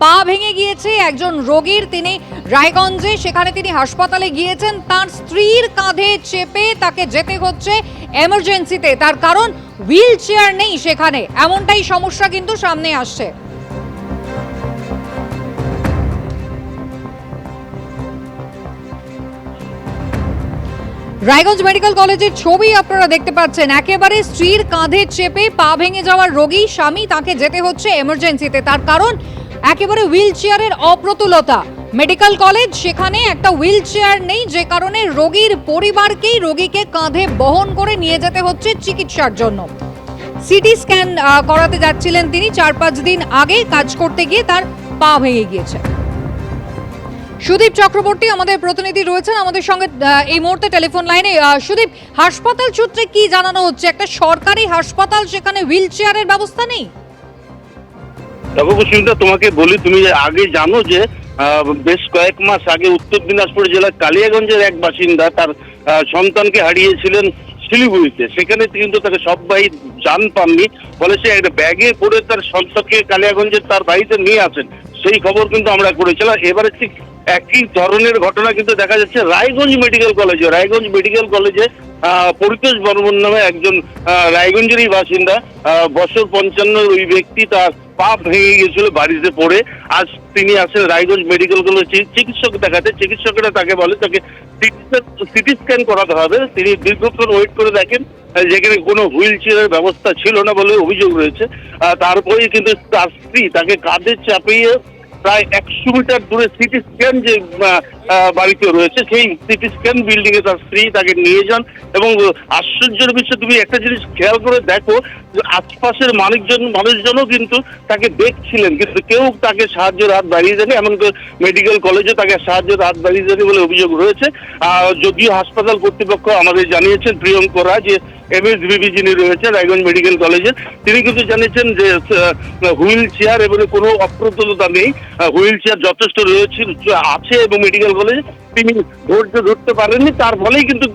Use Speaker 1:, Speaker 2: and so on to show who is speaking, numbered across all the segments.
Speaker 1: পা ভেঙে গিয়েছে একজন রোগীর, তিনি রায়গঞ্জে, সেখানে তিনি হাসপাতালে গিয়েছেন। তার স্ত্রীর কাঁধে চেপে তাকে যেতে হচ্ছে এমার্জেন্সিতে, তার কারণ হুইল চেয়ার নেই সেখানে, এমনটাই সমস্যা কিন্তু সামনে আসছে। রায়গঞ্জ মেডিকেল কলেজের ছবি আপনারা দেখতে পাচ্ছেন, একেবারে স্ত্রীর কাঁধে চেপে পা ভেঙে যাওয়ার রোগী স্বামী, তাকে যেতে হচ্ছে এমার্জেন্সিতে, তার কারণ একেবারে হুইল চেয়ারের অপ্রতুলতা। মেডিকেল কলেজ, সেখানে একটা হুইল চেয়ার নেই, যে কারণে রোগীর পরিবারকেই রোগীকে কাঁধে বহন করে নিয়ে যেতে হচ্ছে চিকিৎসার জন্য। সিটি স্ক্যান করাতে যাচ্ছিলেন তিনি, 4-5 দিন আগে কাজ করতে গিয়ে তার পা ভেঙে গিয়েছে। সুদীপ চক্রবর্তী আমাদের প্রতিনিধি রয়েছেন আমাদের সঙ্গে এই মুহূর্তে টেলিফোন লাইনে। সুদীপ, হাসপাতাল সূত্রে কি জানানো হচ্ছে? একটা সরকারি হাসপাতাল, সেখানে হুইল চেয়ারের ব্যবস্থা নেই।
Speaker 2: দেখো কুসুমিতা, তোমাকে বলি, তুমি আগে জানো যে বেশ কয়েক মাস আগে উত্তর দিনাজপুর জেলার কালিয়াগঞ্জের এক বাসিন্দা তার সন্তানকে হারিয়েছিলেন শিলিগুড়িতে। সেখানে কিন্তু তাকে সবাই জান পাননি, ফলে সে একটা ব্যাগে করে তার সন্তানকে কালিয়াগঞ্জের তার বাড়িতে নিয়ে আসেন। সেই খবর কিন্তু আমরা করেছিলাম। এবারে ঠিক একই ধরনের ঘটনা কিন্তু দেখা যাচ্ছে রায়গঞ্জ মেডিকেল কলেজে। রায়গঞ্জ মেডিকেল কলেজে পরিতোষ বর্মন নামে একজন রায়গঞ্জেরই বাসিন্দা, বছর 55 ওই ব্যক্তি, তার পা ভেঙে গিয়েছিল বাড়িতে পড়ে। আজ তিনি আসেন রায়গঞ্জ মেডিকেল কলেজে চিকিৎসক দেখাতে। চিকিৎসকেরা তাকে বলে তাকে সিটি স্ক্যান করাতে হবে। তিনি দীর্ঘক্ষণ ওয়েট করে দেখেন, যেখানে কোনো হুইল চেয়ারের ব্যবস্থা ছিল না বলে অভিযোগ রয়েছে। তারপরেই কিন্তু তার স্ত্রী তাকে কাঁধে চাপিয়ে প্রায় 100 মিটার দূরে সিটি স্ক্যান যে বাড়িতে রয়েছে, সেই সিটি স্ক্যান বিল্ডিং এ তার স্ত্রী তাকে নিয়ে যান। এবং আশ্চর্যের বিষয়, তুমি একটা জিনিস খেয়াল করে দেখো, আশপাশের মানুষজনও কিন্তু তাকে দেখছিলেন, কিন্তু কেউ তাকে সাহায্যের হাত বাড়িয়ে দেয়নি। এমনকি মেডিকেল কলেজে তাকে সাহায্যের হাত বাড়িয়ে দেয়নি বলে অভিযোগ রয়েছে। যদিও হাসপাতাল কর্তৃপক্ষ আমাদের জানিয়েছেন, প্রিয়ঙ্কা রায়, যে এমএসবিবি যিনি রয়েছেন রায়গঞ্জ মেডিকেল কলেজের, তিনি কিন্তু জানিয়েছেন যে হুইল চেয়ার এবং কোনো অপ্রতুলতা নেই। হুইল চেয়ার যথেষ্ট আছে এবং মেডিকেল কলেজে তিনি ধৈর্য ধরতে পারেননি, তার ফলেই কিন্তু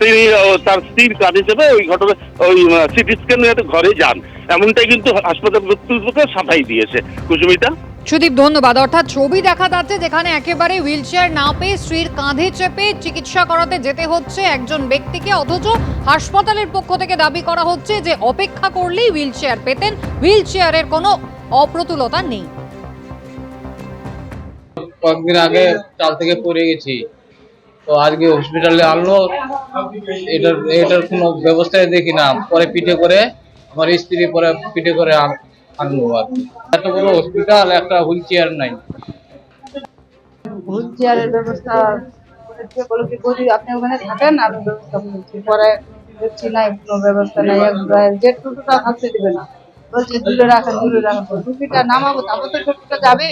Speaker 2: তিনি তার স্ত্রীর কাজে যাবে ওই ঘটনা, ওই সিটি স্ক্যান ঘরে যান। এমনটাই কিন্তু হাসপাতাল কর্তৃপক্ষ সাফাই দিয়েছে। কুসুমিতা।
Speaker 1: সুদীপ, ধন্যবাদ। অর্থাৎ ছবি দেখা যাচ্ছে যেখানে একেবারে হুইল চেয়ার না পেয়ে স্ত্রীর কাঁধে চেপে চিকিৎসা করাতে যেতে হচ্ছে একজন ব্যক্তিকে, অথচ হাসপাতালের পক্ষ থেকে দাবি করা হচ্ছে যে অপেক্ষা করলেই হুইল চেয়ার পেতেন, হুইল চেয়ারের কোনো অপ্রতুলতা নেই।
Speaker 3: কয়েকদিন আগে চাল থেকে পড়ে গেছি, তো আজকে হসপিটালে আনলো, এটার কোনো ব্যবস্থায় দেখি না। পরে পিঠে করে আমার স্ত্রী পরে পিঠে করে আনলো আর কি। এত বড় হসপিটাল, একটা হুইল চেয়ার নাই।
Speaker 4: হুইল চেয়ারের ব্যবস্থা বলে কি করি, আপনি ওখানে থাকেন, আমি ব্যবস্থা করছি। পরে দেখছি নাই, কোনো ব্যবস্থা নাই। যে টোটোটা থাকতে দিবে না, বলছে দূরে রাখেন দূরে রাখেন। টুপিটা নামাবো, তারপর তো টোটোটা যাবে,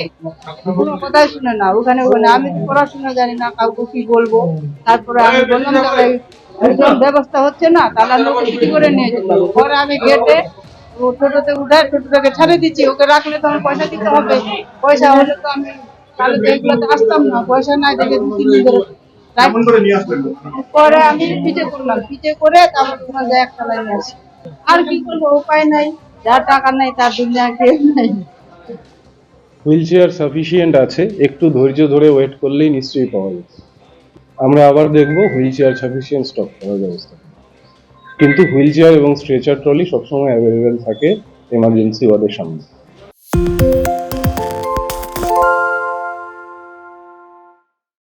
Speaker 4: কোনো কথাই শুনে না। ওখানে আমি তো পড়াশোনা জানি না, কাউকে কি বলবো। তারপরে আমি বললাম ব্যবস্থা হচ্ছে না, তাহলে লোক কি করে নিয়ে যেতে হবে। পরে আমি গেটে টোটোতে উঠে টোটোটাকে ছাড়ে দিচ্ছি, ওকে রাখলে তো আমি পয়সা দিতে হবে। পয়সা হলে তো আমি তাহলে তো এগুলোতে আসতাম না। পয়সা নাই দেখে 2-3 দিন ধরে পরে আমি পিঠে করলাম, পিঠে করে তারপর তোমার যায় একটা লাইন আসি। আর কি করবো, উপায় নাই, যার টাকা নাই তার দুনিয়া কেউ নাই।
Speaker 5: হুইল চেয়ার সাফিসিয়েন্ট আছে, একটু ধৈর্য ধরে ওয়েট করলেই নিশ্চয়ই পাওয়া যাবে। আমরা আবার দেখবো হুইল চেয়ার সাফিসিয়েন্ট স্টক করার ব্যবস্থা, কিন্তু হুইল চেয়ার এবং স্ট্রেচার ট্রলি সবসময় অ্যাভেলেবেল থাকে এমার্জেন্সি ওয়ার্ডের সামনে।